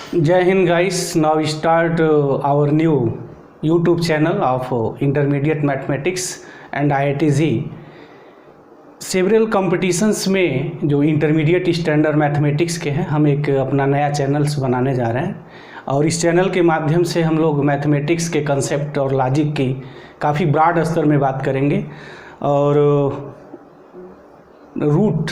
Jai Hind guys, now we start our new YouTube channel of Intermediate Mathematics and IIT-JEE। Several competitions में जो intermediate standard mathematics के हैं हम एक अपना नया चैनल्स बनाने जा रहे हैं और इस चैनल के माध्यम से हम लोग मैथमेटिक्स के कंसेप्ट और लॉजिक की काफ़ी ब्रॉड स्तर में बात करेंगे और रूट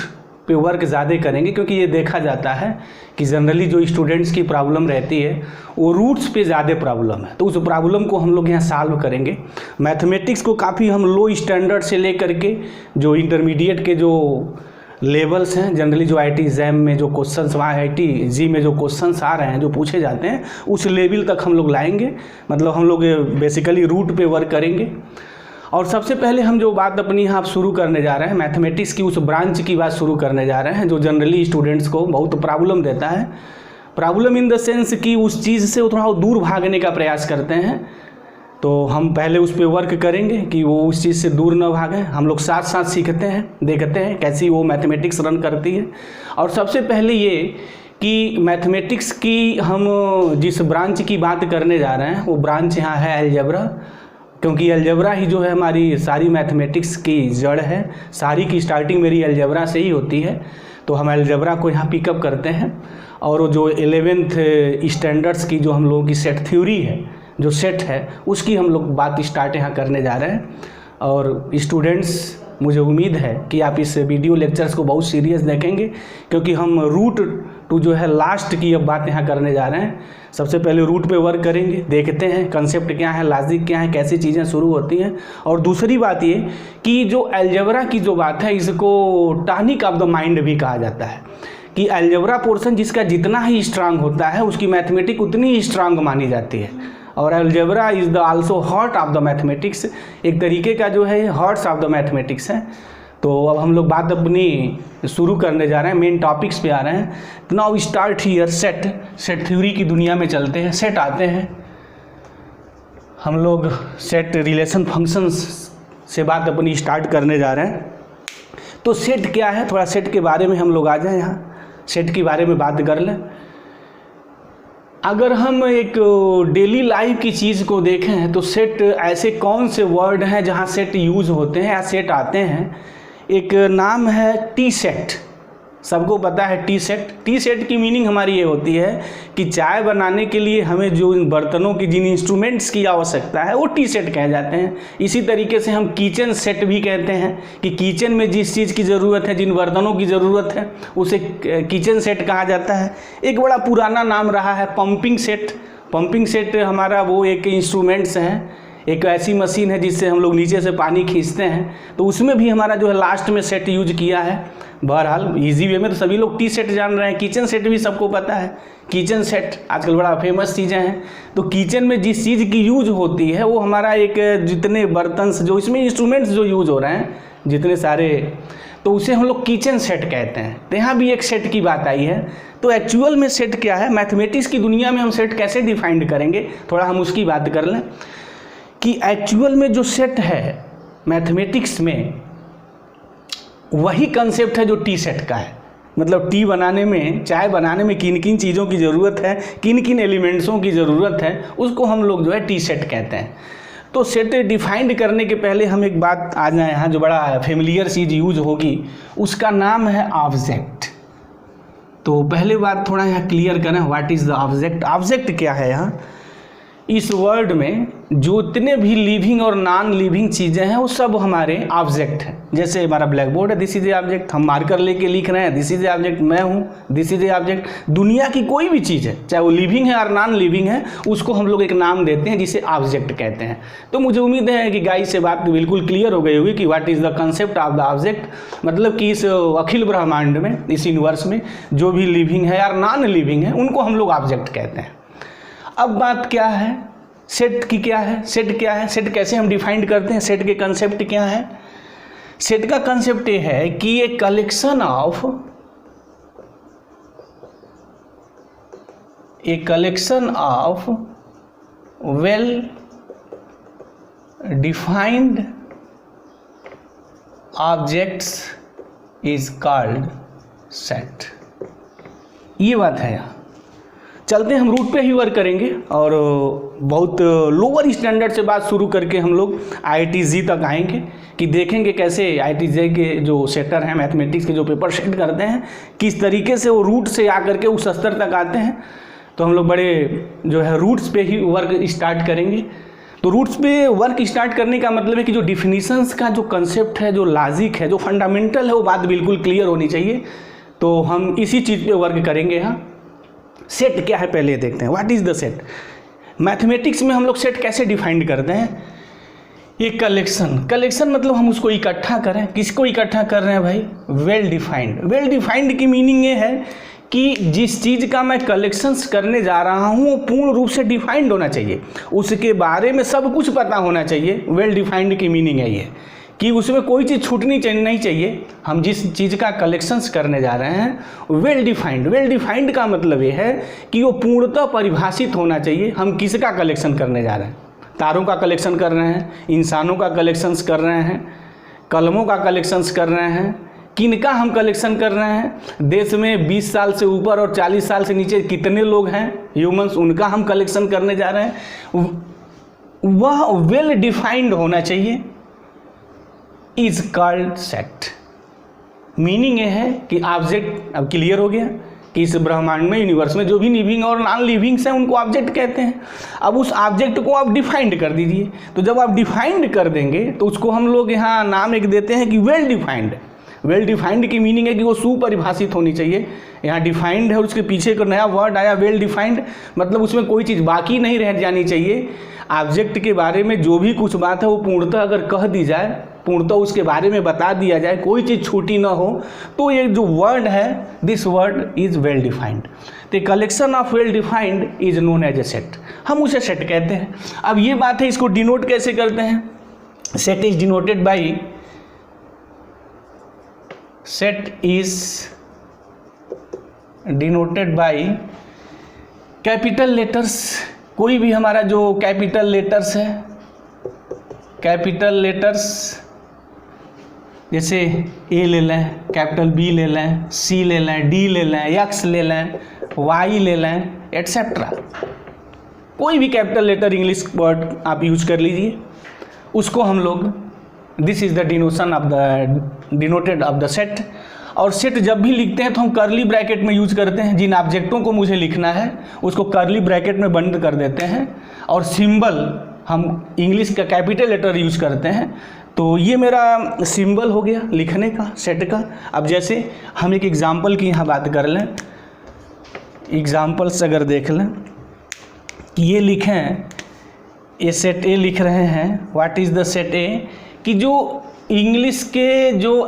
पे वर्क ज़्यादा करेंगे, क्योंकि ये देखा जाता है कि जनरली जो स्टूडेंट्स की प्रॉब्लम रहती है वो रूट्स पे ज़्यादा प्रॉब्लम है, तो उस प्रॉब्लम को हम लोग यहाँ सॉल्व करेंगे। मैथमेटिक्स को काफ़ी हम लो स्टैंडर्ड से लेकर के जो इंटरमीडिएट के जो लेवल्स हैं, जनरली जो IIT एग्ज़ाम में जो क्वेश्चंस IIT-JEE में जो क्वेश्चंस आ रहे हैं जो पूछे जाते हैं उस लेवल तक हम लोग लाएंगे। मतलब हम लोग बेसिकली रूट पे वर्क करेंगे। और सबसे पहले हम जो बात अपनी यहाँ शुरू करने जा रहे हैं, मैथमेटिक्स की उस ब्रांच की बात शुरू करने जा रहे हैं जो जनरली स्टूडेंट्स को बहुत प्रॉब्लम देता है। प्रॉब्लम इन द सेंस कि उस चीज़ से वो थोड़ा दूर भागने का प्रयास करते हैं, तो हम पहले उस पर वर्क करेंगे कि वो उस चीज़ से दूर न भागें। हम लोग साथ साथ सीखते हैं, देखते हैं कैसी वो मैथमेटिक्स रन करती है। और सबसे पहले ये कि मैथमेटिक्स की हम जिस ब्रांच की बात करने जा रहे हैं वो ब्रांच यहाँ है अलजेब्रा, क्योंकि अलजेब्रा ही जो है हमारी सारी मैथमेटिक्स की जड़ है। सारी की स्टार्टिंग मेरी अलजेब्रा से ही होती है, तो हम अलजेब्रा को यहाँ पिकअप करते हैं। और जो 11th स्टैंडर्ड्स की जो हम लोगों की सेट थ्योरी है, जो सेट है उसकी हम लोग बात स्टार्ट यहाँ करने जा रहे हैं। और स्टूडेंट्स, मुझे उम्मीद है कि आप इस वीडियो लेक्चर्स को बहुत सीरियस देखेंगे, क्योंकि हम रूट टू जो है लास्ट की अब बात यहाँ करने जा रहे हैं। सबसे पहले रूट पे वर्क करेंगे, देखते हैं कंसेप्ट क्या है, लॉजिक क्या है, कैसी चीज़ें शुरू होती हैं। और दूसरी बात ये कि जो अलजेब्रा की जो बात है इसको टॉनिक ऑफ द माइंड भी कहा जाता है, कि अलजेब्रा पोर्शन जिसका जितना ही स्ट्रांग होता है उसकी मैथमेटिक्स उतनी ही स्ट्रांग मानी जाती है। और algebra is the also heart of the mathematics, एक तरीके का जो है हार्ट्स ऑफ द मैथमेटिक्स है। तो अब हम लोग बात अपनी शुरू करने जा रहे हैं, मेन टॉपिक्स पे आ रहे हैं। तो now start here set theory की दुनिया में चलते हैं। सेट आते हैं, हम लोग सेट रिलेशन फंक्शंस से बात अपनी स्टार्ट करने जा रहे हैं। तो सेट क्या है, थोड़ा सेट के बारे में हम लोग आ जाएं, यहाँ सेट के बारे में बात कर लें। अगर हम एक डेली लाइफ की चीज़ को देखें तो सेट ऐसे कौन से वर्ड हैं जहाँ सेट यूज़ होते हैं या सेट आते हैं। एक नाम है टी सेट, सबको पता है टी सेट। टी सेट की मीनिंग हमारी ये होती है कि चाय बनाने के लिए हमें जो इन बर्तनों की जिन इंस्ट्रूमेंट्स की आवश्यकता है वो टी सेट कहे जाते हैं। इसी तरीके से हम किचन सेट भी कहते हैं कि किचन में जिस चीज़ की ज़रूरत है, जिन बर्तनों की ज़रूरत है उसे किचन सेट कहा जाता है। एक बड़ा पुराना नाम रहा है पंपिंग सेट। पंपिंग सेट हमारा वो एक इंस्ट्रूमेंट्स हैं, एक ऐसी मशीन है जिससे हम लोग नीचे से पानी खींचते हैं, तो उसमें भी हमारा जो है लास्ट में सेट यूज किया है। बहरहाल इजी वे में तो सभी लोग टी सेट जान रहे हैं। किचन सेट भी सबको पता है, किचन सेट आजकल बड़ा फेमस चीज़ें हैं। तो किचन में जिस चीज़ की यूज होती है वो हमारा एक जितने बर्तन जो इसमें इंस्ट्रूमेंट्स जो यूज हो रहे हैं जितने सारे, तो उसे हम लोग किचन सेट कहते हैं। तो यहाँ भी एक सेट की बात आई है। तो एक्चुअल में सेट क्या है, मैथमेटिक्स की दुनिया में हम सेट कैसे डिफाइंड करेंगे, थोड़ा हम उसकी बात कर लें कि एक्चुअल में जो सेट है मैथमेटिक्स में वही कंसेप्ट है जो टी सेट का है। मतलब टी बनाने में, चाय बनाने में किन किन चीज़ों की ज़रूरत है, किन किन एलिमेंट्सों की ज़रूरत है, उसको हम लोग जो है टी सेट कहते हैं। तो सेट डिफाइंड करने के पहले हम एक बात आ जाए यहाँ जो बड़ा फेमिलियर चीज़ यूज होगी, उसका नाम है ऑब्जेक्ट। तो पहले बात थोड़ा यहाँ क्लियर करें, what is the object. Object क्या है, यहाँ इस वर्ल्ड में जो इतने भी लिविंग और नॉन लिविंग चीज़ें हैं वो सब हमारे ऑब्जेक्ट हैं। जैसे हमारा ब्लैक बोर्ड है, दिस इज ए ऑब्जेक्ट। हम मार्कर लेके लिख रहे हैं, दिस इज ए ऑब्जेक्ट। मैं हूँ, दिस इज ए ऑब्जेक्ट। दुनिया की कोई भी चीज़ है, चाहे वो लिविंग है और नॉन लिविंग है, उसको हम लोग एक नाम देते हैं जिसे ऑब्जेक्ट कहते हैं। तो मुझे उम्मीद है कि गाइस से बात बिल्कुल क्लियर हो गई होगी कि what is the concept of the object. मतलब कि इस अखिल ब्रह्मांड में, इस यूनिवर्स में जो भी लिविंग है और नॉन लिविंग है उनको हम लोग ऑब्जेक्ट कहते हैं। अब बात क्या है सेट की, क्या है सेट, क्या है सेट, कैसे हम डिफाइंड करते हैं, सेट के कंसेप्ट क्या है। सेट का कंसेप्ट ये है कि एक collection of well defined objects is called set. ये बात है यहाँ। चलते हैं, हम रूट पे ही वर्क करेंगे और बहुत लोअर स्टैंडर्ड से बात शुरू करके हम लोग IIT-JEE तक आएंगे कि देखेंगे कैसे IIT-JEE के जो सेटर हैं, मैथमेटिक्स के जो पेपर सेट करते हैं, किस तरीके से वो रूट से आकर के उस स्तर तक आते हैं। तो हम लोग बड़े जो है रूट्स पे ही वर्क स्टार्ट करेंगे। तो रूट्स पे वर्क स्टार्ट करने का मतलब है कि जो डिफिनीशंस का जो कंसेप्ट है, जो लॉजिक है, जो फंडामेंटल है, वो बात बिल्कुल क्लियर होनी चाहिए। तो हम इसी चीज़ पे वर्क करेंगे। यहाँ सेट क्या है पहले देखते हैं, what is the set. Mathematics में हम लोग सेट कैसे डिफाइंड करते हैं, ये कलेक्शन मतलब हम उसको इकट्ठा करें। किसको इकट्ठा कर रहे हैं भाई, वेल डिफाइंड की मीनिंग ये है कि जिस चीज़ का मैं कलेक्शंस करने जा रहा हूँ वो पूर्ण रूप से डिफाइंड होना चाहिए, उसके बारे में सब कुछ पता होना चाहिए। वेल डिफाइंड की मीनिंग है ये कि उसमें कोई चीज़ छूटनी नहीं चाहिए। हम जिस चीज़ का कलेक्शंस करने जा रहे हैं वेल डिफाइंड का मतलब ये है कि वो पूर्णतः परिभाषित होना चाहिए। हम किसका कलेक्शन करने जा रहे हैं, तारों का कलेक्शन कर रहे हैं, इंसानों का कलेक्शंस कर रहे हैं, कलमों का कलेक्शंस कर रहे हैं, किनका हम कलेक्शन कर रहे हैं, देश में 20 साल से ऊपर और 40 साल से नीचे कितने लोग हैं ह्यूमंस, उनका हम कलेक्शन करने जा रहे हैं। वह वेल डिफाइंड होना चाहिए, इज कॉल्ड सेट। मीनिंग ये है कि ऑब्जेक्ट, अब क्लियर हो गया कि इस ब्रह्मांड में, यूनिवर्स में जो भी लिविंग और नॉन लिविंग्स हैं उनको ऑब्जेक्ट कहते हैं। अब उस ऑब्जेक्ट को आप डिफाइंड कर दीजिए। तो जब आप डिफाइंड कर देंगे तो उसको हम लोग यहाँ नाम एक देते हैं कि वेल डिफाइंड की मीनिंग है कि वो सुपरिभाषित होनी चाहिए। यहाँ डिफाइंड है और उसके पीछे एक नया वर्ड आया वेल डिफाइंड, मतलब उसमें कोई चीज़ बाकी नहीं रह जानी चाहिए। ऑब्जेक्ट के बारे में जो भी कुछ बात है वो पूर्णतः अगर कह दी जाए, पूर्णतः उसके बारे में बता दिया जाए, कोई चीज़ छूटी ना हो, तो ये जो वर्ड है, this word is well defined. The collection of well defined is known as a set, हम उसे सेट कहते हैं। अब ये बात है, इसको डिनोट कैसे करते हैं। Set is denoted by, capital letters. कोई भी हमारा जो कैपिटल लेटर्स है, कैपिटल लेटर्स जैसे ए ले लें, कैपिटल बी ले लें, सी ले लें, डी ले लें, एक्स ले लें, वाई ले लें, एट्सेट्रा। कोई भी कैपिटल लेटर इंग्लिश वर्ड आप यूज कर लीजिए, उसको हम लोग, this is the denoted of the set. और सेट जब भी लिखते हैं तो हम कर्ली ब्रैकेट में यूज करते हैं। जिन ऑब्जेक्टों को मुझे लिखना है उसको कर्ली ब्रैकेट में बंद कर देते हैं, और सिंबल हम इंग्लिश का कैपिटल लेटर यूज करते हैं। तो ये मेरा सिंबल हो गया लिखने का, सेट का। अब जैसे हम एक एग्जाम्पल की यहाँ बात कर लें, एग्जाम्पल्स अगर देख लें कि ये लिखें, ये सेट ए लिख रहे हैं। व्हाट इज़ द सेट ए, कि जो इंग्लिश के जो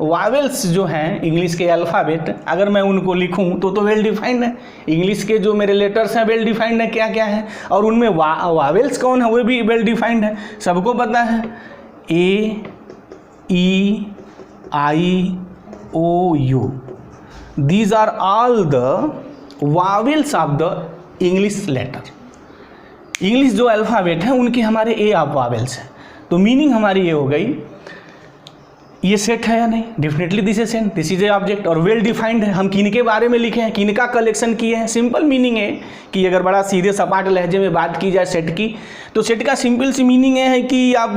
वावेल्स जो हैं, इंग्लिश के अल्फ़ाबेट, अगर मैं उनको लिखूं तो वेल डिफाइंड है। इंग्लिश के जो मेरे लेटर्स हैं वेल डिफाइंड है, क्या क्या है, और उनमें वावेल्स कौन है वो भी वेल डिफाइंड है, सबको पता है। A, E, I, O, U, these are all the vowels of the English letter. English जो अल्फ़ाबेट हैं उनके हमारे ए ऑफ वावेल्स हैं। तो मीनिंग हमारी ये हो गई, ये सेट है या नहीं, definitely this is set, this is A object, और वेल डिफाइंड है। हम किन के बारे में लिखे हैं, किन का कलेक्शन किए हैं। सिंपल मीनिंग है कि अगर बड़ा सीधे सपाट लहजे में बात की जाए सेट की, तो सेट का सिंपल सी मीनिंग ये है कि आप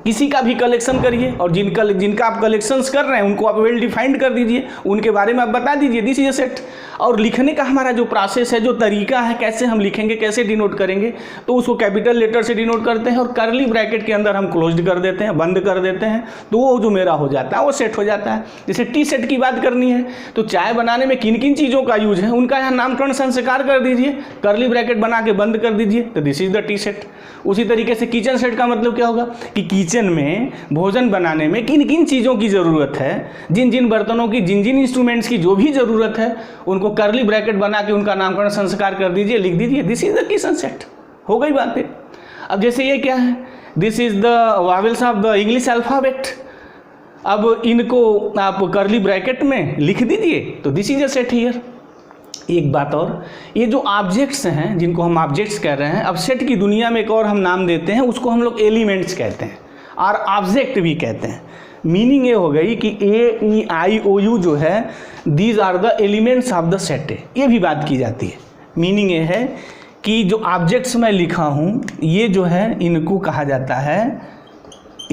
किसी का भी कलेक्शन करिए और जिनका आप कलेक्शंस कर रहे हैं उनको आप वेल डिफाइंड कर दीजिए, उनके बारे में आप बता दीजिए, दिस इज ए सेट। और लिखने का हमारा जो प्रोसेस है, जो तरीका है, कैसे हम लिखेंगे, कैसे डिनोट करेंगे, तो उसको कैपिटल लेटर से डिनोट करते हैं और कर्ली ब्रैकेट के अंदर हम क्लोज्ड कर देते हैं, बंद कर देते हैं, तो वो जो मेरा हो जाता है वो सेट हो जाता है। जैसे टी सेट की बात करनी है तो चाय बनाने में किन किन चीज़ों का यूज है उनका यहाँ नामकरण संस्कार कर दीजिए, कर्ली ब्रैकेट बना के बंद कर दीजिए, तो this is the T set. उसी तरीके से किचन सेट का मतलब क्या होगा कि किचन में भोजन बनाने में किन किन चीज़ों की ज़रूरत है, जिन जिन बर्तनों की, जिन जिन इंस्ट्रूमेंट्स की जो भी ज़रूरत है, उनको कर्ली ब्रैकेट बना के उनका नामकरण संस्कार कर दीजिए, लिख दीजिए, this is the kitchen set. हो गई बात है। अब जैसे ये क्या है, this is the vowels of the English alphabet. अब इनको आप कर्ली ब्रैकेट में लिख दीजिए, तो this is a set here. एक बात और, ये जो ऑब्जेक्ट्स हैं जिनको हम ऑब्जेक्ट्स कह रहे हैं, अब सेट की दुनिया में एक और हम नाम देते हैं, उसको हम लोग एलिमेंट्स कहते हैं और ऑब्जेक्ट भी कहते हैं। मीनिंग ये हो गई कि ए ई आई ओ यू जो है these are the elements of the set है, ये भी बात की जाती है। मीनिंग ये है कि जो ऑब्जेक्ट्स मैं लिखा हूँ ये जो है इनको कहा जाता है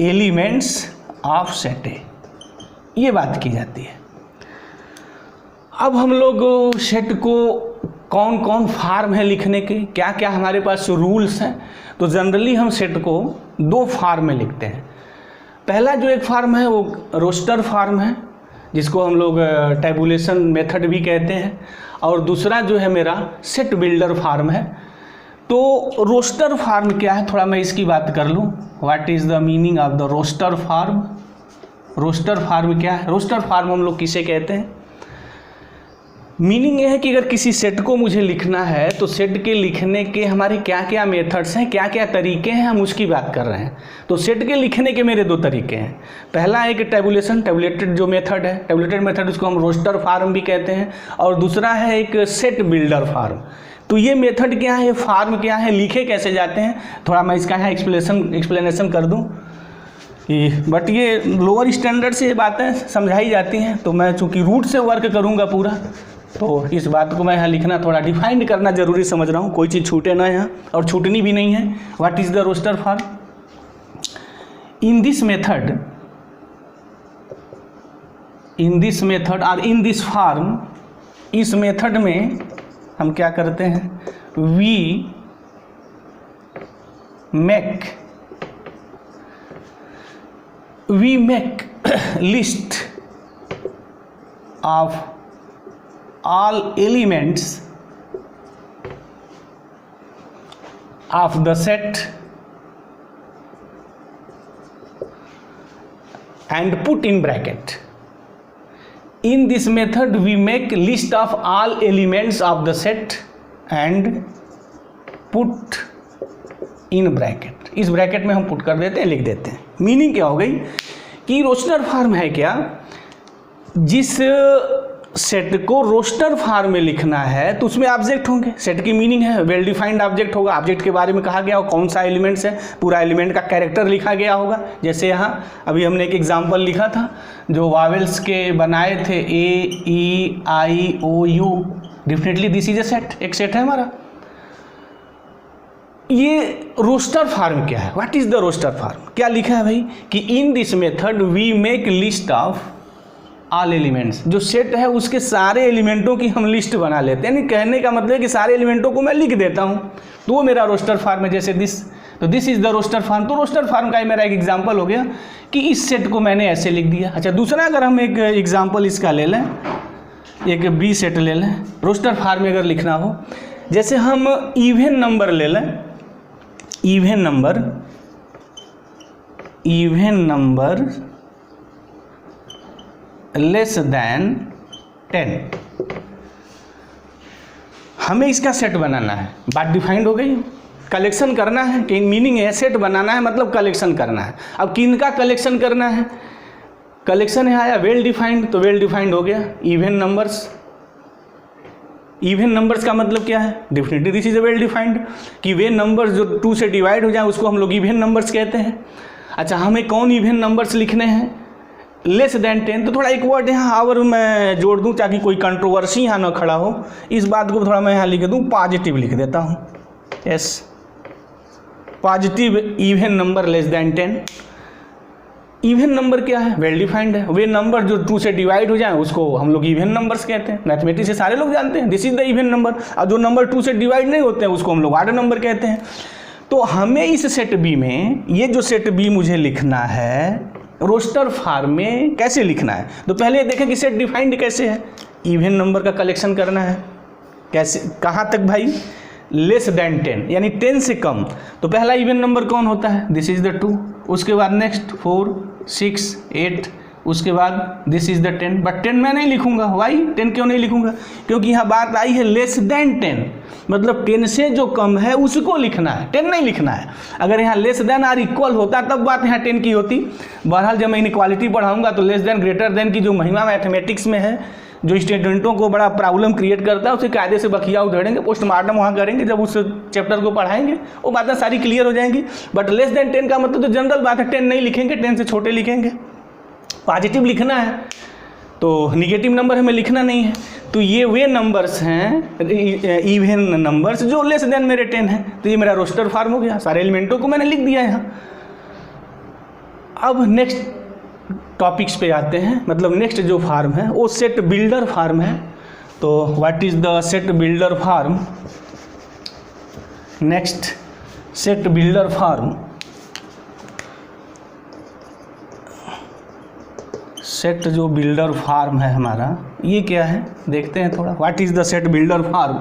एलिमेंट्स ऑफ सेट है, ये बात की जाती है। अब हम लोग सेट को कौन कौन फार्म है लिखने के, क्या क्या हमारे पास रूल्स हैं, तो जनरली हम सेट को 2 फार्म में लिखते हैं। पहला जो एक फार्म है वो रोस्टर फार्म है, जिसको हम लोग टैबुलेशन मेथड भी कहते हैं, और दूसरा जो है मेरा सेट बिल्डर फार्म है। तो रोस्टर फार्म क्या है, थोड़ा मैं इसकी बात कर लूँ। What is the meaning of the roster form? Roster form क्या है? रोस्टर फार्म हम लोग किसे कहते हैं? मीनिंग ये है कि अगर किसी सेट को मुझे लिखना है तो सेट के लिखने के हमारे क्या क्या मेथड्स हैं, क्या क्या तरीके हैं, हम उसकी बात कर रहे हैं। तो सेट के लिखने के मेरे 2 तरीके हैं। पहला एक टैबुलेशन, टैबुलेटेड जो मेथड है, टैबुलेटेड मेथड उसको हम रोस्टर फार्म भी कहते हैं, और दूसरा है एक सेट बिल्डर फार्म। तो ये मेथड क्या है, फार्म क्या है, लिखे कैसे जाते हैं, थोड़ा मैं इसका यहाँ एक्सप्लेनेशन कर दूँ। बट ये लोअर स्टैंडर्ड से ये बातें समझाई जाती हैं, तो मैं चूँकि रूट से वर्क करूँगा पूरा, तो इस बात को मैं यहाँ लिखना थोड़ा डिफाइंड करना जरूरी समझ रहा हूँ, कोई चीज़ छूटे ना यहाँ, और छूटनी भी नहीं है। What is the roster form? In this method और इन दिस फार्म, इस मेथड में हम क्या करते हैं, we make list of all elements of the set and put in bracket. In this method we make list of all elements of the set and put in bracket. इस bracket में हम put कर देते हैं, लिख देते हैं। Meaning क्या हो गई कि रोस्टर फार्म है क्या, जिस सेट को रोस्टर फार्म में लिखना है तो उसमें ऑब्जेक्ट होंगे। सेट की मीनिंग है वेल डिफाइंड ऑब्जेक्ट होगा, ऑब्जेक्ट के बारे में कहा गया हो कौन सा एलिमेंट्स है, पूरा एलिमेंट का कैरेक्टर लिखा गया होगा। जैसे यहाँ अभी हमने एक एग्जांपल लिखा था जो वावेल्स के बनाए थे, A E I O U, definitely this is a set, एक सेट है हमारा। ये रोस्टर फार्म क्या है, what is the roster form? क्या लिखा है भाई कि in this method we make list of all elements, जो सेट है उसके सारे एलिमेंटों की हम लिस्ट बना लेते हैं। यानी कहने का मतलब है कि सारे एलिमेंटों को मैं लिख देता हूँ, तो वो मेरा रोस्टर फार्म है। जैसे दिस, तो this is the roster form. तो रोस्टर फार्म का मेरा एक एग्जांपल हो गया कि इस सेट को मैंने ऐसे लिख दिया। अच्छा, दूसरा अगर हम एक एग्जांपल इसका ले लें, एक बी सेट ले लें, रोस्टर फार्म में अगर लिखना हो, जैसे हम इवन नंबर ले लें, इवन नंबर लेस देन 10, हमें इसका सेट बनाना है। बात डिफाइंड हो गई, कलेक्शन करना है कि मीनिंग है सेट बनाना है मतलब कलेक्शन करना है। अब किन का कलेक्शन करना है, कलेक्शन है आया वेल डिफाइंड, तो वेल डिफाइंड हो गया इवन नंबर्स। इवन नंबर्स का मतलब क्या है, definitely this is A well defined कि वे नंबर्स जो 2 से डिवाइड हो जाए उसको हम लोग इवन नंबर्स कहते हैं। अच्छा, हमें कौन इवन नंबर्स लिखने हैं, लेस देन 10। तो थोड़ा एक वर्ड यहाँ और मैं जोड़ दूँ ताकि कोई कंट्रोवर्सी यहाँ ना खड़ा हो, इस बात को थोड़ा मैं यहाँ लिख दूँ, पॉजिटिव लिख देता हूँ। Yes, positive even number less than 10। Even number क्या है, वेल डिफाइंड है। वे नंबर जो 2 से डिवाइड हो जाए उसको हम लोग इवन नंबर्स कहते हैं। मैथमेटिक्स से सारे लोग जानते हैं, this is the even number. और जो नंबर 2 से डिवाइड नहीं होते हैं उसको हम लोग ऑड नंबर कहते हैं। तो हमें इस सेट बी में, ये जो सेट बी मुझे लिखना है रोस्टर फार्म में, कैसे लिखना है, तो पहले देखें कि सेट डिफाइंड कैसे है। इवन नंबर का कलेक्शन करना है, कैसे, कहाँ तक भाई, लेस देन 10 यानी 10 से कम। तो पहला इवन नंबर कौन होता है, दिस इज द 2, उसके बाद नेक्स्ट 4 6 8, उसके बाद दिस इज द 10। बट 10 मैं नहीं लिखूंगा, वाई 10 क्यों नहीं लिखूंगा, क्योंकि यहाँ बात आई है लेस देन 10, मतलब 10 से जो कम है उसको लिखना है, 10 नहीं लिखना है। अगर यहाँ लेस देन और इक्वल होता तब बात यहाँ 10 की होती। बहरहाल जब मैं इनइक्वालिटी पढ़ाऊंगा तो लेस देन ग्रेटर देन की जो महिमा मैथमेटिक्स में है, जो स्टूडेंटों को बड़ा प्रॉब्लम क्रिएट करता है, उसे कायदे से बखिया उधेड़ेंगे, पोस्टमार्टम वहाँ करेंगे, जब उस चैप्टर को पढ़ाएंगे वो बातें सारी क्लियर हो जाएंगी। बट लेस देन 10 का मतलब तो जनरल बात है, 10 नहीं लिखेंगे, 10 से छोटे लिखेंगे। पॉजिटिव लिखना है तो निगेटिव नंबर हमें लिखना नहीं है। तो ये वे नंबर्स हैं इवन नंबर्स जो लेस देन मेरे 10 हैं। तो ये मेरा रोस्टर फॉर्म हो गया, सारे एलिमेंटों को मैंने लिख दिया यहाँ। अब नेक्स्ट टॉपिक्स पे आते हैं, मतलब नेक्स्ट जो फार्म है वो सेट बिल्डर फार्म है। तो what is the set builder form? Next set builder form, set जो बिल्डर फार्म है हमारा ये क्या है देखते हैं थोड़ा। What is the set builder form?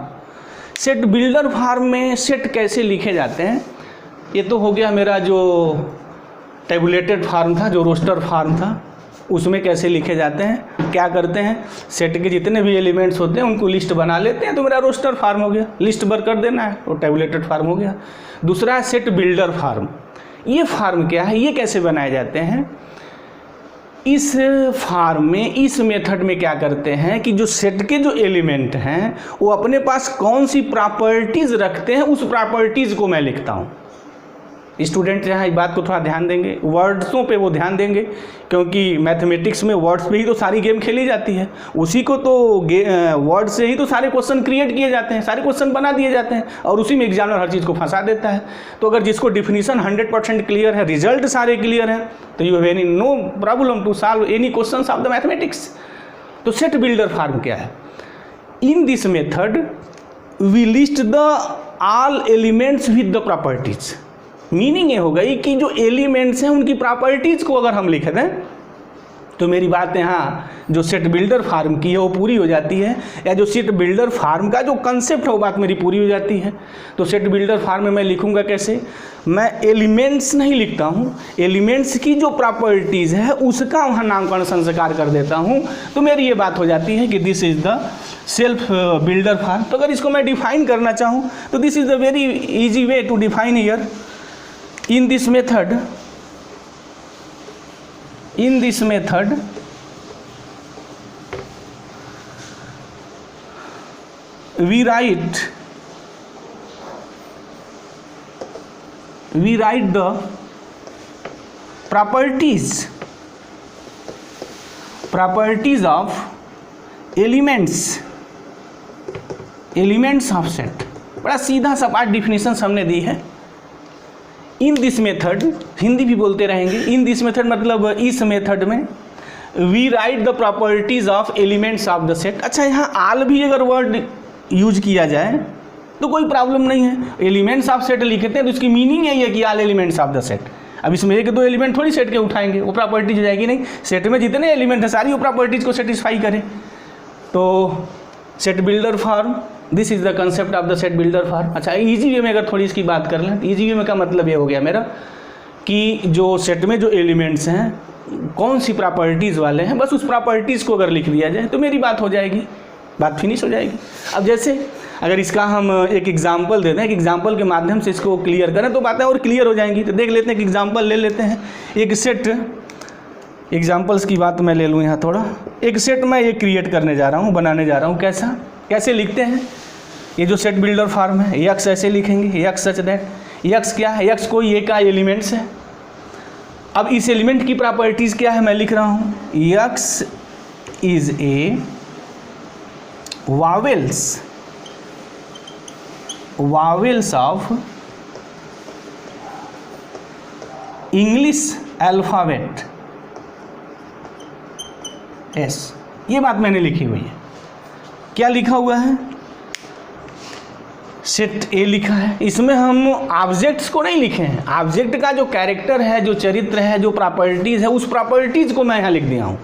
Set builder form में सेट कैसे लिखे जाते हैं? ये तो हो गया मेरा जो टेबुलेटेड फार्म था, जो रोस्टर फार्म था, उसमें कैसे लिखे जाते हैं। क्या करते हैं, सेट के जितने भी एलिमेंट्स होते हैं उनको लिस्ट बना लेते हैं, तो मेरा रोस्टर फार्म हो गया, लिस्ट भर कर देना है और टेबुलेटेड फार्म हो गया। दूसरा है सेट बिल्डर फार्म। ये फार्म क्या है, ये कैसे बनाए जाते हैं? इस फार्म में, इस मेथड में क्या करते हैं कि जो सेट के जो एलिमेंट हैं वो अपने पास कौन सी प्रॉपर्टीज़ रखते हैं, उस प्रॉपर्टीज़ को मैं लिखता हूँ। स्टूडेंट यहाँ इस बात को थोड़ा ध्यान देंगे, वर्ड्सों पे वो ध्यान देंगे, क्योंकि मैथमेटिक्स में वर्ड्स पे ही तो सारी गेम खेली जाती है, उसी को तो वर्ड से ही तो सारे क्वेश्चन क्रिएट किए जाते हैं, सारे क्वेश्चन बना दिए जाते हैं, और उसी में एग्जामिनर हर चीज़ को फंसा देता है। तो अगर जिसको डिफिनीशन 100% क्लियर है, रिजल्ट सारे क्लियर हैं, तो you have any no problem to solve any question of the mathematics. तो सेट बिल्डर फार्म क्या है? In this method we list the all elements with the properties. Meaning ये हो गई कि जो एलिमेंट्स हैं उनकी प्रॉपर्टीज़ को अगर हम लिख दें तो मेरी बात यहाँ जो सेट बिल्डर फार्म की है वो पूरी हो जाती है, या जो सेट बिल्डर फार्म का जो कंसेप्ट है वो बात मेरी पूरी हो जाती है। तो सेट बिल्डर फार्म में मैं लिखूँगा कैसे? मैं एलिमेंट्स नहीं लिखता हूँ, एलिमेंट्स की जो प्रॉपर्टीज़ है उसका वहाँ नामकरण संस्कार कर देता हूँ। तो मेरी ये बात हो जाती है कि this is the self builder form. तो अगर इसको मैं डिफाइन करना चाहूँ तो this is the very easy way to define here. In this method we write the properties of elements of set। बड़ा सीधा सपाट डिफिनीशन हमने दी है। इन दिस मेथड, हिंदी भी बोलते रहेंगे, इन दिस मेथड मतलब इस मेथड में we write the properties of elements of the set. अच्छा, यहाँ आल भी अगर वर्ड यूज किया जाए तो कोई प्रॉब्लम नहीं है। एलिमेंट्स ऑफ सेट लिखते हैं तो इसकी मीनिंग यही है कि आल एलिमेंट्स ऑफ द सेट। अब इसमें एक दो एलिमेंट थोड़ी सेट के उठाएंगे, वो प्रॉपर्टीज जाएगी नहीं, सेट में जितने एलिमेंट हैं सारी वो प्रॉपर्टीज को सेटिस्फाई करें। तो set builder form, this is the concept of the set builder form. अच्छा, इजी वे में अगर थोड़ी इसकी बात कर लें, इजी वे में का मतलब ये हो गया मेरा कि जो सेट में जो एलिमेंट्स हैं कौन सी प्रॉपर्टीज़ वाले हैं, बस उस प्रॉपर्टीज़ को अगर लिख दिया जाए तो मेरी बात हो जाएगी, बात फिनिश हो जाएगी। अब जैसे अगर इसका हम एक एग्जाम्पल देते हैं, एक एग्जाम्पल के माध्यम से इसको क्लियर करें तो बातें और क्लियर हो जाएंगी। तो देख लेते हैं, एक एग्जाम्पल ले लेते हैं। एक सेट, एग्जाम्पल्स की बात मैं ले लूँ यहाँ थोड़ा। एक सेट मैं ये क्रिएट करने जा रहा हूँ, बनाने जा रहा हूँ। कैसा, कैसे लिखते हैं? ये जो सेट बिल्डर फार्म है, यक्स ऐसे लिखेंगे, यक्स सच दैट, यक्स क्या है? यक्स कोई एक का एलिमेंट्स है। अब इस एलिमेंट की प्रॉपर्टीज़ क्या है मैं लिख रहा हूँ, x is a vowels of English alphabet S. ये बात मैंने लिखी हुई है। क्या लिखा हुआ है? सेट ए लिखा है। इसमें हम ऑब्जेक्ट्स को नहीं लिखे हैं, ऑब्जेक्ट का जो कैरेक्टर है, जो चरित्र है, जो प्रॉपर्टीज़ है, उस प्रॉपर्टीज़ को मैं यहाँ लिख दिया हूँ।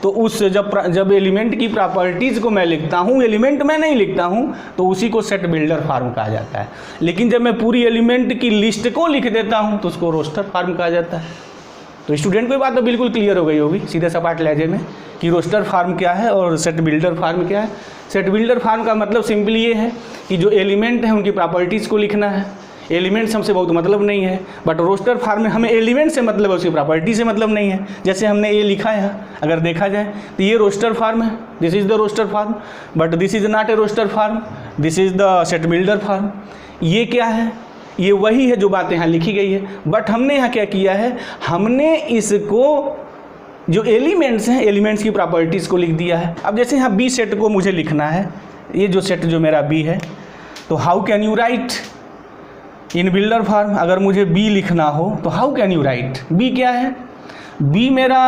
तो उस जब एलिमेंट की प्रॉपर्टीज़ को मैं लिखता हूँ, एलिमेंट मैं नहीं लिखता हूँ, तो उसी को सेट बिल्डर फार्म कहा जाता है। लेकिन जब मैं पूरी एलिमेंट की लिस्ट को लिख देता हूँ तो उसको रोस्टर फार्म कहा जाता है। तो स्टूडेंट को ये बात तो बिल्कुल क्लियर हो गई होगी सीधे सपाट लहजे में कि रोस्टर फार्म क्या है और सेट बिल्डर फार्म क्या है। सेट बिल्डर फार्म का मतलब सिंपली ये है कि जो एलिमेंट है उनकी प्रॉपर्टीज़ को लिखना है। एलिमेंट्स हमसे बहुत मतलब नहीं है, बट रोस्टर फार्म में हमें एलिमेंट से मतलब है, उसकी प्रॉपर्टी से मतलब नहीं है। जैसे हमने ये लिखा है, अगर देखा जाए तो ये रोस्टर फार्म है, this is the roster form, but this is not a roster form, this is the set builder form. ये क्या है? ये वही है जो बातें यहाँ लिखी गई है, बट हमने यहाँ क्या किया है, हमने इसको जो एलिमेंट्स हैं, एलिमेंट्स की प्रॉपर्टीज़ को लिख दिया है। अब जैसे यहाँ बी सेट को मुझे लिखना है, ये जो सेट जो मेरा बी है, तो how can you write in builder form? अगर मुझे बी लिखना हो तो how can you write? B क्या है? बी मेरा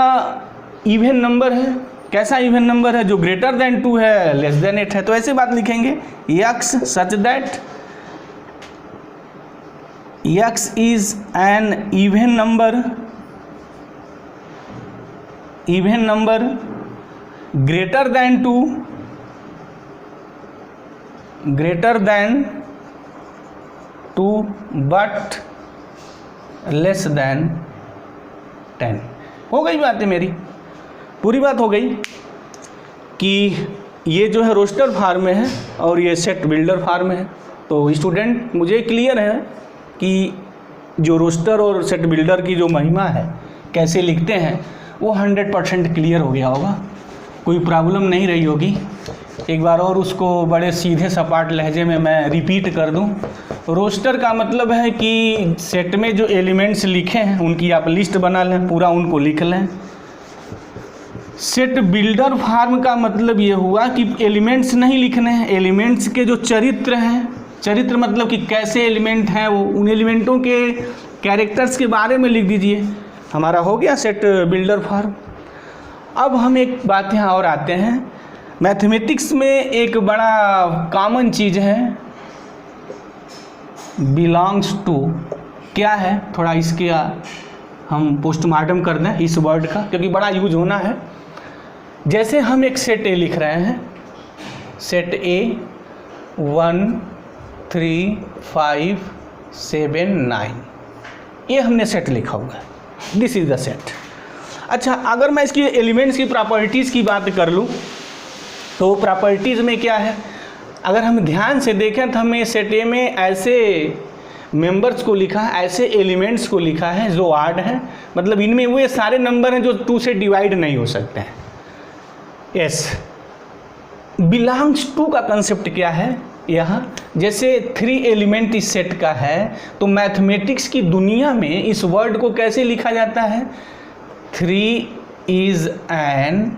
इवन नंबर है। कैसा इवन नंबर है? जो ग्रेटर देन 2 है, लेस देन 8 है। तो ऐसे बात लिखेंगे, x such that x is an even number greater than 2 but less than 10। हो गई बातें, मेरी पूरी बात हो गई कि ये जो है रोस्टर फॉर्म में है और ये सेट बिल्डर फॉर्म में है। तो स्टूडेंट मुझे क्लियर है कि जो रोस्टर और सेट बिल्डर की जो महिमा है, कैसे लिखते हैं, वो 100% क्लियर हो गया होगा, कोई प्रॉब्लम नहीं रही होगी। एक बार और उसको बड़े सीधे सपाट लहजे में मैं रिपीट कर दूं। रोस्टर का मतलब है कि सेट में जो एलिमेंट्स लिखे हैं उनकी आप लिस्ट बना लें, पूरा उनको लिख लें। सेट बिल्डर फॉर्म का मतलब ये हुआ कि एलिमेंट्स नहीं लिखने हैं, एलिमेंट्स के जो चरित्र हैं, चरित्र मतलब कि कैसे एलिमेंट हैं, वो उन एलिमेंटों के कैरेक्टर्स के बारे में लिख दीजिए। हमारा हो गया सेट बिल्डर फॉर्म। अब हम एक बात यहाँ और आते हैं, मैथमेटिक्स में एक बड़ा कॉमन चीज़ है बिलोंग्स टू। क्या है? थोड़ा इसके हम पोस्टमार्टम कर दें इस वर्ड का, क्योंकि बड़ा यूज होना है। जैसे हम एक सेट ए लिख रहे हैं, सेट ए 1 3 5 7 9, ये हमने सेट लिखा हुआ है, दिस इज द सेट। अच्छा, अगर मैं इसकी एलिमेंट्स की प्रॉपर्टीज़ की बात कर लूँ तो प्रॉपर्टीज़ में क्या है? अगर हम ध्यान से देखें तो हमने सेट ए में ऐसे मेंबर्स को लिखा है, ऐसे एलिमेंट्स को लिखा है जो ऑड है, मतलब इनमें वो सारे नंबर हैं जो 2 से डिवाइड नहीं हो सकते हैं। यस, बिलोंग्स टू का कंसेप्ट क्या है? यहाँ जैसे 3 एलिमेंट इस सेट का है, तो मैथमेटिक्स की दुनिया में इस वर्ड को कैसे लिखा जाता है? 3 is an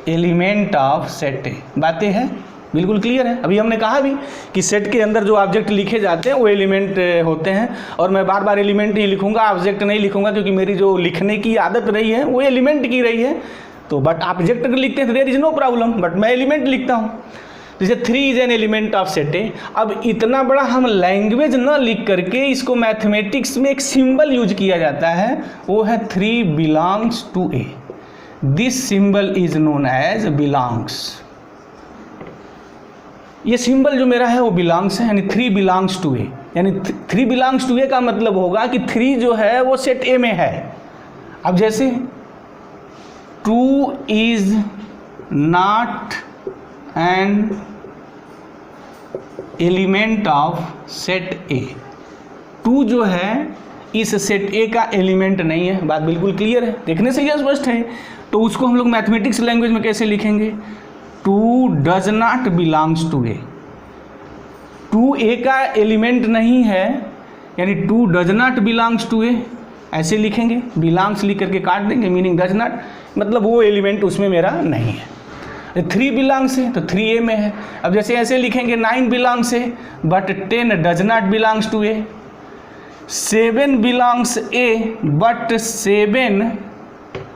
element of set ए। बातें हैं बिल्कुल क्लियर है। अभी हमने कहा भी कि सेट के अंदर जो ऑब्जेक्ट लिखे जाते हैं वो एलिमेंट होते हैं, और मैं बार बार एलिमेंट ही लिखूंगा, ऑब्जेक्ट नहीं लिखूंगा, क्योंकि मेरी जो लिखने की आदत रही है वो एलिमेंट की रही है। तो बट ऑब्जेक्ट अगर लिखते हैं तो there is no problem, but मैं एलिमेंट लिखता हूँ। जैसे 3 is an element of set A. अब इतना बड़ा हम लैंग्वेज न लिख करके इसको मैथमेटिक्स में एक सिंबल यूज किया जाता है, वो है 3 belongs to A. This symbol is known as belongs. ये सिंबल जो मेरा है वो बिलोंग्स है, यानी 3 बिलोंग्स टू ए। यानी 3 बिलोंग्स टू ए का मतलब होगा कि 3 जो है वो सेट ए में है। अब जैसे 2 is not an element of set ए। 2 जो है इस सेट ए का एलिमेंट नहीं है। बात बिल्कुल क्लियर है, देखने से यह स्पष्ट है। तो उसको हम लोग मैथमेटिक्स लैंग्वेज में कैसे लिखेंगे? 2 डज नॉट बिलोंग्स टू ए। 2 ए का एलिमेंट नहीं है, यानी 2 डज नॉट बिलोंग्स टू ए, ऐसे लिखेंगे। बिलोंग्स लिख करके काट देंगे, मीनिंग डज नॉट, मतलब वो एलिमेंट उसमें मेरा नहीं है। 3 बिलोंग्स है तो 3 ए में है। अब जैसे ऐसे लिखेंगे 9 बिलोंग्स है but 10 does not belongs to A. 7 belongs A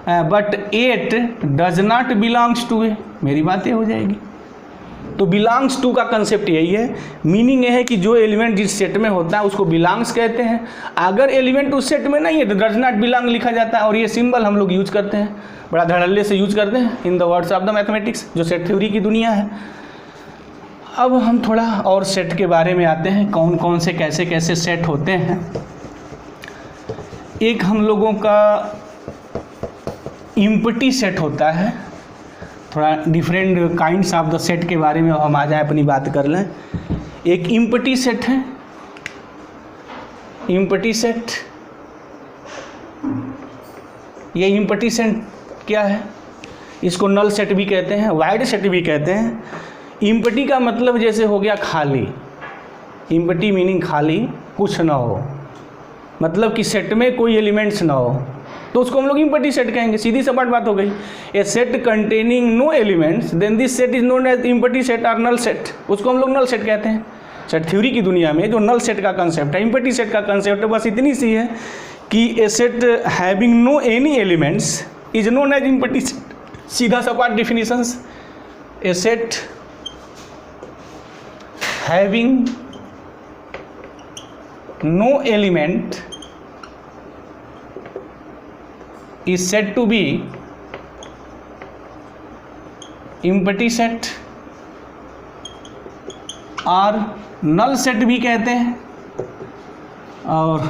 but 8 does not belongs to A. मेरी बातें हो जाएगी। तो बिलोंग्स टू का कंसेप्ट यही है। मीनिंग ये है कि जो एलिमेंट जिस सेट में होता है उसको बिलोंग्स कहते हैं। अगर एलिमेंट उस सेट में नहीं है तो डज नॉट बिलोंग लिखा जाता है, और ये सिंबल हम लोग यूज करते हैं, बड़ा धड़ल्ले से यूज करते हैं in the words of the mathematics, जो सेट थ्योरी की दुनिया है। अब हम थोड़ा और सेट के बारे में आते हैं, कौन कौन से कैसे कैसे सेट होते हैं। एक हम लोगों का इम्पटी सेट होता है। थोड़ा different kinds of the set के बारे में हम आ जाए, अपनी बात कर लें। एक इम्पटी सेट है, इम्पटी सेट। ये इम्पटी सेट क्या है? इसको नल सेट भी कहते हैं, वाइड सेट भी कहते हैं। इम्पटी का मतलब जैसे हो गया खाली। इम्पटी मीनिंग खाली, कुछ ना हो, मतलब कि सेट में कोई एलिमेंट्स ना हो, तो तो उसको हम लोग इम्पटी सेट कहेंगे, सीधी सपाट बात हो गई। A set containing no elements then this set is known as empty set और नल सेट, उसको हम लोग नल सेट कहते हैं। सेट थ्योरी की दुनिया में जो नल सेट का कंसेप्ट है, इम्पटी सेट का कंसेप्ट है, बस इतनी सी है कि a set having no any elements is known as empty set. सीधा सपाट definitions, a set having no element is said to be empty set और null set भी कहते हैं, और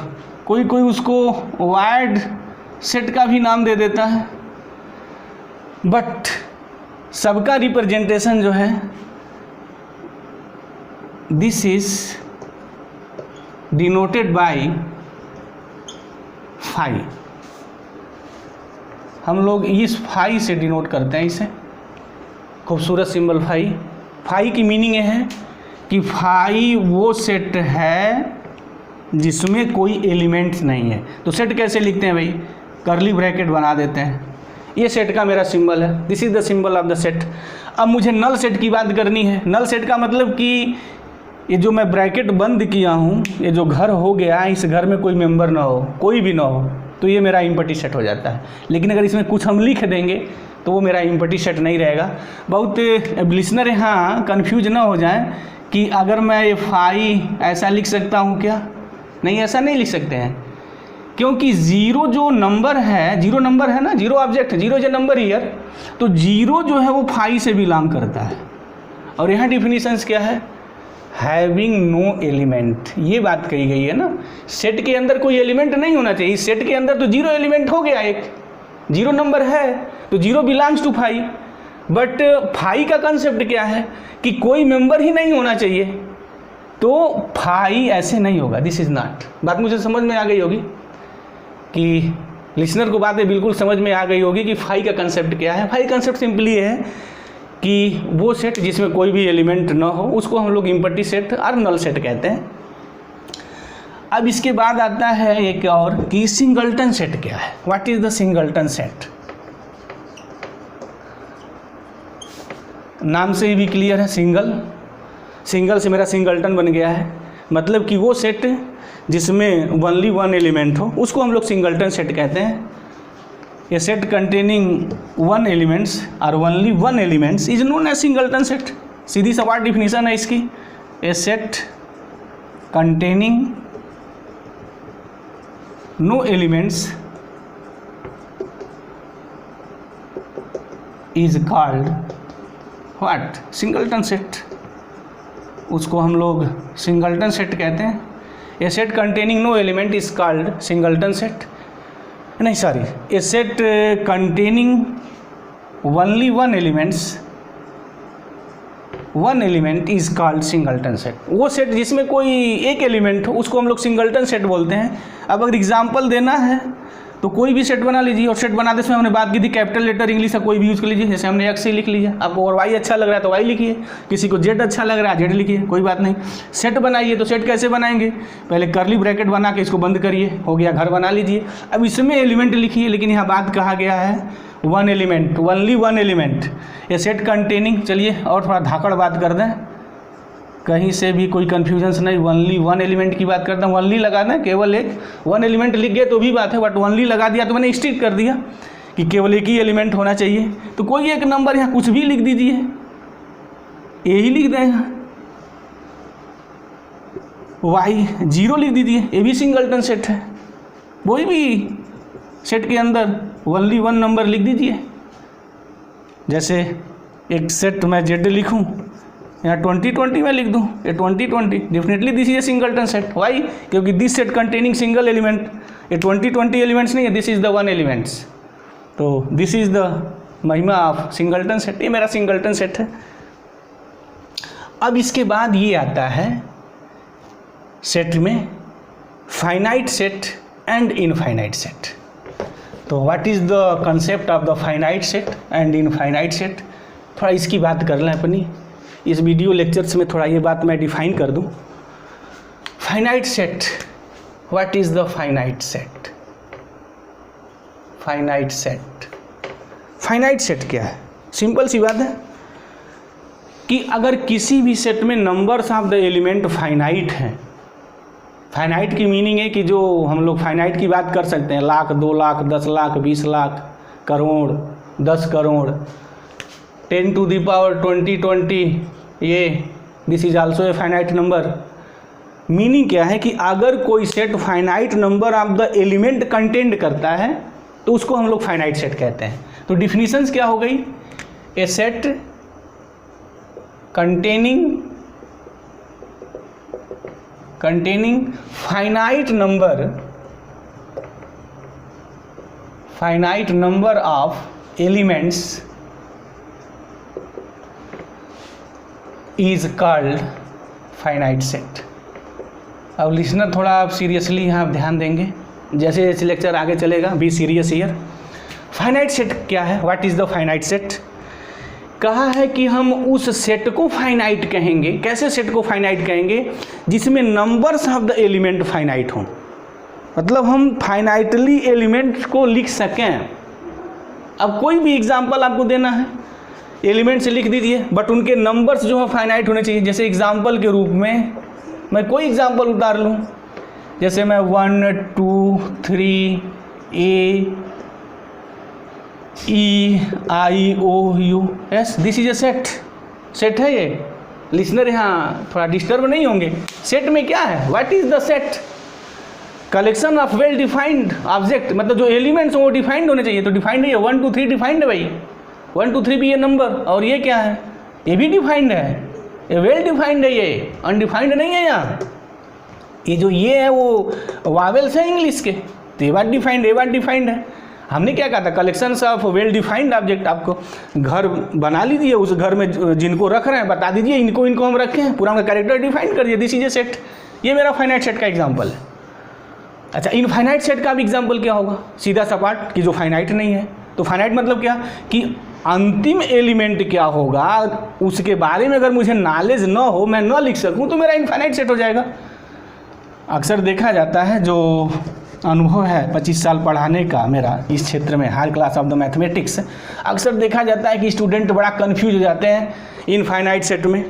कोई कोई उसको वायर्ड सेट का भी नाम दे देता है। बट सबका रिप्रेजेंटेशन जो है this is denoted by phi. हम लोग इस फाई से डिनोट करते हैं इसे, खूबसूरत सिंबल फाई। फाई की मीनिंग ये है कि फाई वो सेट है जिसमें कोई एलिमेंट्स नहीं है। तो सेट कैसे लिखते हैं भाई, कर्ली ब्रैकेट बना देते हैं, ये सेट का मेरा सिंबल है, this is the symbol of the set. अब मुझे नल सेट की बात करनी है। नल सेट का मतलब कि ये जो मैं ब्रैकेट बंद किया हूँ, ये जो घर हो गया, इस घर में कोई मेंबर ना हो, कोई भी ना हो, तो ये मेरा इम्पटी सेट हो जाता है। लेकिन अगर इसमें कुछ हम लिख देंगे तो वो मेरा इम्पटी सेट नहीं रहेगा। बहुत लिसनर यहाँ कंफ्यूज ना हो जाएं कि अगर मैं ये फाई ऐसा लिख सकता हूँ क्या, नहीं ऐसा नहीं लिख सकते हैं, क्योंकि जीरो जो नंबर है, जीरो नंबर है ना, जीरो ऑब्जेक्ट, जीरो जो नंबर हियर, तो जीरो जो है वो फाई से बिलोंग करता है। और यहाँ डिफिनीशंस क्या है, हैविंग नो एलिमेंट, ये बात कही गई है ना, सेट के अंदर कोई एलिमेंट नहीं होना चाहिए। इस सेट के अंदर तो जीरो एलिमेंट हो गया, एक जीरो नंबर है तो zero belongs to phi. But phi का कंसेप्ट क्या है कि कोई मेंबर ही नहीं होना चाहिए, तो फाई ऐसे नहीं होगा, दिस इज नॉट। बात मुझे समझ में आ गई होगी कि लिसनर को बातें बिल्कुल समझ में आ गई होगी कि फाई का कंसेप्ट क्या है। फाई कंसेप्ट सिंपली है कि वो सेट जिसमें कोई भी एलिमेंट ना हो उसको हम लोग इम्पटी सेट और नल सेट कहते हैं। अब इसके बाद आता है एक और कि सिंगलटन सेट क्या है, what is the singleton set. नाम से ही भी क्लियर है, सिंगल, सिंगल से मेरा सिंगलटन बन गया है। मतलब कि वो सेट जिसमें ओनली वन एलिमेंट हो उसको हम लोग सिंगलटन सेट कहते हैं। A set containing one elements or only one elements is known as singleton set। सीधी सपाट डिफिनीशन है इसकी, a set containing no elements is called what, singleton set। उसको हम लोग सिंगलटन सेट कहते हैं। a set containing no element is called singleton set, नहीं sorry, A set containing only one element is called singleton set. वो set जिसमें कोई एक एलिमेंट हो उसको हम लोग सिंगलटन सेट बोलते हैं। अब अगर एग्जांपल देना है तो कोई भी सेट बना लीजिए, और सेट बनाते समय हमने बात की थी कैपिटल लेटर इंग्लिश का कोई भी यूज़ कर लीजिए, जैसे हमने एक्स से लिख लिया। आपको और वाई अच्छा लग रहा है तो वाई लिखिए, किसी को जेड अच्छा लग रहा है जेड लिखिए, कोई बात नहीं। सेट बनाइए तो सेट कैसे बनाएंगे, पहले कर्ली ब्रैकेट बना के इसको बंद करिए, हो गया, घर बना लीजिए। अब इसमें एलिमेंट लिखिए, लेकिन यहाँ बात कहा गया है one element, only one element, ये सेट कंटेनिंग। चलिए और थोड़ा धाकड़ बात कर दें, कहीं से भी कोई कन्फ्यूजन नहीं, ओनली वन एलिमेंट की बात करता हूँ। ओनली लगाना, केवल एक, वन एलिमेंट लिख गए तो भी बात है, बट ओनली लगा दिया तो मैंने स्ट्रिक्ट कर दिया कि केवल एक ही एलिमेंट होना चाहिए। तो कोई एक नंबर यहाँ कुछ भी लिख दीजिए, यही लिख दें, वाई जीरो लिख दीजिए, ये भी सिंगलटन सेट है। कोई भी सेट के अंदर ओनली वन नंबर लिख दीजिए, जैसे एक सेट मैं जेड लिखूँ, यहाँ 2020 में लिख दूँ, ये 2020, definitely this is a singleton set. Why, क्योंकि this set containing single element, ये 2020 एलिमेंट्स नहीं है, this is the one elements. तो दिस इज द महिमा ऑफ सिंगलटन सेट, ये मेरा सिंगलटन सेट है। अब इसके बाद ये आता है सेट में finite set and infinite set. तो what is the concept of the finite set and infinite set, थोड़ा इसकी बात कर लें अपनी इस वीडियो लेक्चर्स में, थोड़ा ये बात मैं डिफाइन कर दूं। Finite set, what is the finite set. Finite set. Finite set क्या है? सिंपल सी बात है कि अगर किसी भी सेट में numbers of the element finite हैं, फाइनाइट की मीनिंग है कि जो हम लोग फाइनाइट की बात कर सकते हैं, lakh, 2 lakh, 10 lakh, 20 lakh, crore, 10 crore, 10 to the power 20, ये this is also a finite number. Meaning क्या है कि अगर कोई set finite number of the element content करता है तो उसको हम लोग फाइनाइट सेट कहते हैं। तो डिफिनीशंस क्या हो गई? A set containing finite number of elements is called finite set। अब लिसनर थोड़ा आप सीरियसली यहाँ ध्यान देंगे, जैसे जैसे लेक्चर आगे चलेगा, be serious here. Finite set क्या है? What is the finite set? कहा है कि हम उस सेट को फाइनाइट कहेंगे। कैसे सेट को फाइनाइट कहेंगे? जिसमें numbers of the element finite हों, मतलब हम फाइनाइटली एलिमेंट्स को लिख सकें। अब कोई भी एग्जांपल आपको देना है, एलिमेंट से लिख दीजिए, बट उनके नंबर्स जो है फाइनाइट होने चाहिए। जैसे एग्जांपल के रूप में मैं कोई एग्जांपल उतार लूँ, जैसे मैं 1 2 3 AEIOU yes, this is a set है। ये लिसनर यहाँ थोड़ा डिस्टर्ब नहीं होंगे। सेट में क्या है? What is the set? Collection of well defined object, मतलब जो एलिमेंट्स वो डिफाइंड होने चाहिए। तो डिफाइंड है, 1 2 3 डिफाइंड है भाई, 1 2 3 भी ये नंबर, और ये क्या है? ये भी डिफाइंड है, ये वेल डिफाइंड है, ये अनडिफाइंड नहीं है। यहाँ ये जो ये है वो वावेल्स है इंग्लिश के, तो ये बात डिफाइंड, ये बात डिफाइंड है। हमने क्या कहा था? Collections of well defined object. आपको घर बना लीजिए, उस घर में जिनको रख रहे हैं बता दीजिए इनको इनको हम रखे हैं, पूरा उनका कैरेक्टर डिफाइन कर दिए, दिस इज ए सेट। ये मेरा फाइनाइट सेट का एग्जांपल है। अच्छा, इनफाइनाइट सेट का भी एग्जांपल क्या होगा? सीधा सपाट कि जो फाइनाइट नहीं है। तो फाइनाइट मतलब क्या कि अंतिम एलिमेंट क्या होगा उसके बारे में अगर मुझे नॉलेज न हो, मैं न लिख सकूँ, तो मेरा इनफाइनाइट सेट हो जाएगा। अक्सर देखा जाता है, जो अनुभव है 25 साल पढ़ाने का मेरा इस क्षेत्र में, higher class of the mathematics, अक्सर देखा जाता है कि स्टूडेंट बड़ा कंफ्यूज हो जाते हैं इनफाइनाइट सेट में,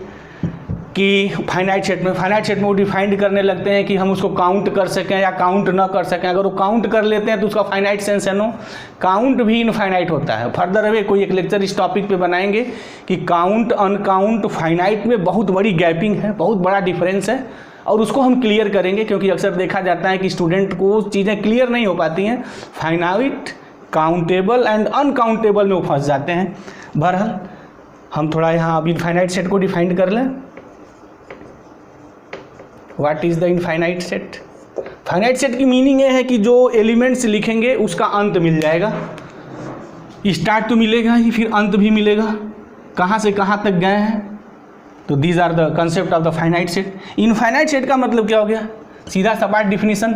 कि फाइनाइट सेट में वो डिफाइंड करने लगते हैं कि हम उसको काउंट कर सकें या काउंट ना कर सकें। अगर वो काउंट कर लेते हैं तो उसका फाइनाइट सेंस है नो, काउंट भी इनफाइनाइट होता है। फर्दर अवे कोई एक लेक्चर इस टॉपिक पे बनाएंगे कि काउंट, अनकाउंट, फाइनाइट में बहुत बड़ी गैपिंग है, बहुत बड़ा डिफरेंस है, और उसको हम क्लियर करेंगे। क्योंकि अक्सर देखा जाता है कि स्टूडेंट को चीज़ें क्लियर नहीं हो पाती हैं, फाइनाइट, काउंटेबल एंड अनकाउंटेबल में वो फंस जाते हैं। बहरहाल हम थोड़ा यहाँ अब इनफाइनाइट सेट को डिफाइन कर लें। What is the infinite set? Finite set की मीनिंग ये है कि जो एलिमेंट्स लिखेंगे उसका अंत मिल जाएगा। स्टार्ट तो मिलेगा ही, फिर अंत भी मिलेगा, कहाँ से कहाँ तक गए हैं। तो these are the concept of the finite set. Infinite set का मतलब क्या हो गया? सीधा सपाट definition,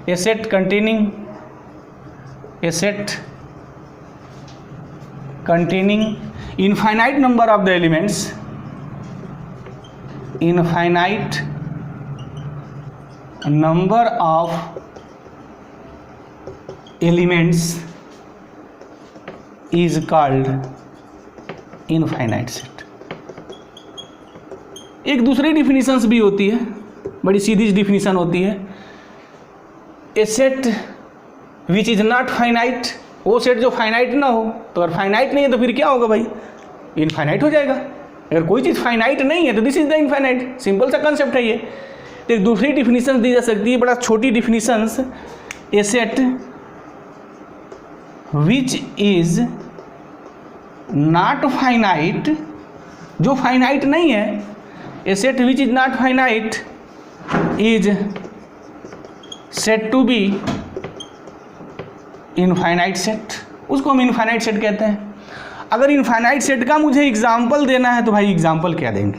a set containing infinite number of the elements, infinite number of elements is called infinite set. एक दूसरी डिफिनीशंस भी होती है, बड़ी सीधी डिफिनीशन होती है। A set which is not finite, वो सेट जो फाइनाइट ना हो। तो अगर फाइनाइट नहीं है तो फिर क्या होगा भाई? इनफाइनाइट हो जाएगा। अगर कोई चीज़ फाइनाइट नहीं है तो this is the infinite. Simple सा कंसेप्ट है ये। तो एक दूसरी डिफिनीशन दी जा सकती है, बड़ा छोटी definitions. A set which is not finite, जो फाइनाइट नहीं है, a set which is not finite is set to be infinite set. उसको हम इनफाइनाइट सेट कहते हैं। अगर इनफाइनाइट सेट का मुझे एग्जाम्पल देना है तो भाई एग्जाम्पल क्या देंगे?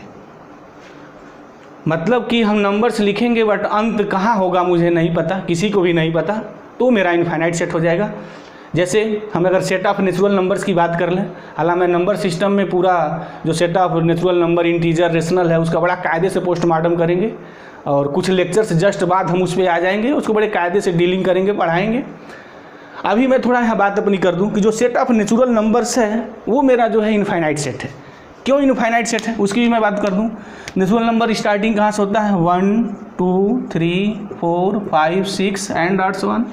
मतलब कि हम नंबर्स लिखेंगे बट अंत कहाँ होगा मुझे नहीं पता, किसी को भी नहीं पता, तो मेरा इनफाइनाइट सेट हो जाएगा। जैसे हम अगर सेट ऑफ नेचुरल नंबर्स की बात कर लें, हालांकि मैं नंबर सिस्टम में पूरा जो set of natural number, integer, rational है, उसका बड़ा कायदे से पोस्टमार्टम करेंगे, और कुछ लेक्चर्स जस्ट बाद हम उस पर आ जाएंगे, उसको बड़े कायदे से डीलिंग करेंगे, पढ़ाएंगे। अभी मैं थोड़ा यहाँ बात अपनी कर दूँ कि जो सेट ऑफ नेचुरल नंबर्स है वो मेरा जो है इनफाइनाइट सेट है। क्यों इनफाइनाइट सेट है उसकी भी मैं बात कर दूँ। नेचुरल नंबर स्टार्टिंग कहाँ से होता है, 1 2 3 4 5 6 एंड आर्ट्स 1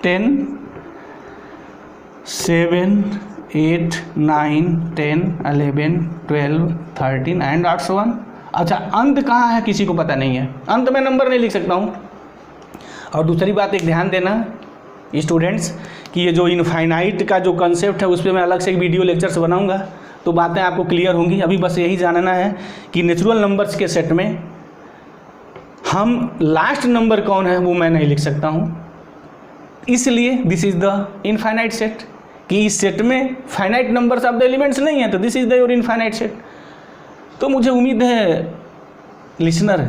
10 7 8 9 10 11 12 13 एंड आर्ट्स 1। अच्छा, अंत कहाँ है किसी को पता नहीं है, अंत में नंबर नहीं लिख सकता हूँ। और दूसरी बात एक ध्यान देना स्टूडेंट्स कि ये जो इनफाइनाइट का जो कंसेप्ट है उस पर मैं अलग से एक वीडियो लेक्चर्स बनाऊंगा, तो बातें आपको क्लियर होंगी। अभी बस यही जानना है कि नेचुरल नंबर्स के सेट में हम लास्ट नंबर कौन है वो मैं नहीं लिख सकता हूँ, इसलिए this is the infinite set, कि इस सेट में finite numbers of the elements नहीं है, तो this is the your infinite set. तो मुझे उम्मीद है लिसनर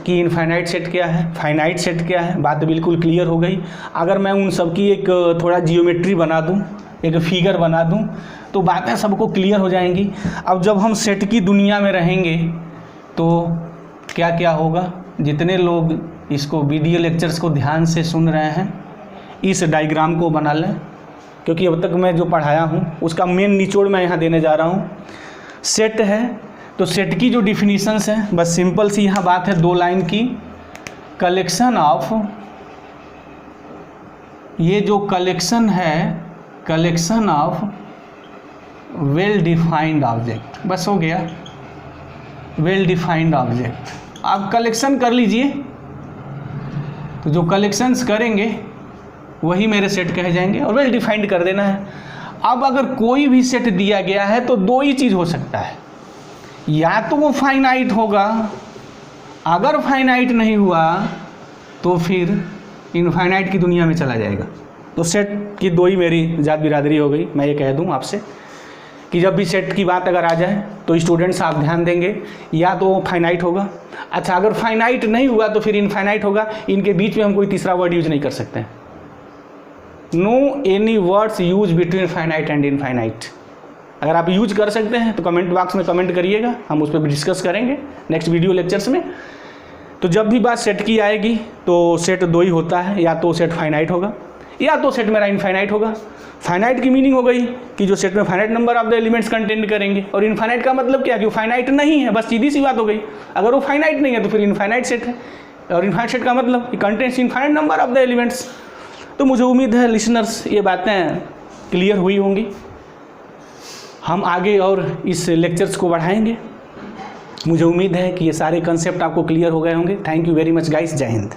कि इनफाइनाइट सेट क्या है, फाइनाइट सेट क्या है, बात बिल्कुल क्लियर हो गई। अगर मैं उन सब की एक थोड़ा जियोमेट्री बना दूं, एक फिगर बना दूं, तो बातें सबको क्लियर हो जाएंगी। अब जब हम सेट की दुनिया में रहेंगे तो क्या क्या होगा, जितने लोग इसको वीडियो लेक्चर्स को ध्यान से सुन रहे हैं इस डायग्राम को बना लें, क्योंकि अब तक मैं जो पढ़ाया हूँ उसका मेन निचोड़ मैं यहाँ देने जा रहा हूँ। सेट है तो सेट की जो डिफिनीशंस है बस सिंपल सी यहाँ बात है, 2 लाइन की। कलेक्शन ऑफ, ये जो कलेक्शन है, collection of well defined object, बस हो गया। वेल डिफाइंड ऑब्जेक्ट आप कलेक्शन कर लीजिए, तो जो कलेक्शंस करेंगे वही मेरे सेट कहे जाएंगे, और वेल डिफाइंड कर देना है। अब अगर कोई भी सेट दिया गया है तो 2 ही चीज़ हो सकता है, या तो वो फाइनाइट होगा, अगर फाइनाइट नहीं हुआ तो फिर इनफाइनाइट की दुनिया में चला जाएगा। तो सेट की 2 ही मेरी जात बिरादरी हो गई। मैं ये कह दूं आपसे कि जब भी सेट की बात अगर आ जाए तो स्टूडेंट्स आप ध्यान देंगे, या तो वो फाइनाइट होगा, अच्छा अगर फाइनाइट नहीं हुआ तो फिर इनफाइनाइट होगा। इनके बीच में हम कोई तीसरा वर्ड यूज नहीं कर सकते। No any words use between finite and infinite. अगर आप यूज कर सकते हैं तो कमेंट बॉक्स में कमेंट करिएगा, हम उस पर डिस्कस करेंगे नेक्स्ट वीडियो लेक्चर्स में। तो जब भी बात सेट की आएगी तो सेट 2 ही होता है, या तो सेट फाइनाइट होगा या तो सेट मेरा इनफाइनाइट होगा। फाइनाइट की मीनिंग हो गई कि जो सेट में finite number of the elements content करेंगे, और इनफाइनाइट का मतलब क्या कि वो फाइनाइट नहीं है, बस सीधी सी बात हो गई। अगर वो फाइनाइट नहीं है तो फिर इनफाइनाइट सेट है, और इनफाइनाइट सेट का मतलब contents infinite number of the elements. तो मुझे उम्मीद है लिसनर्स ये बातें क्लियर हुई होंगी। हम आगे और इस लेक्चर्स को बढ़ाएंगे। मुझे उम्मीद है कि ये सारे कंसेप्ट आपको क्लियर हो गए होंगे। Thank you very much guys, जय हिंद।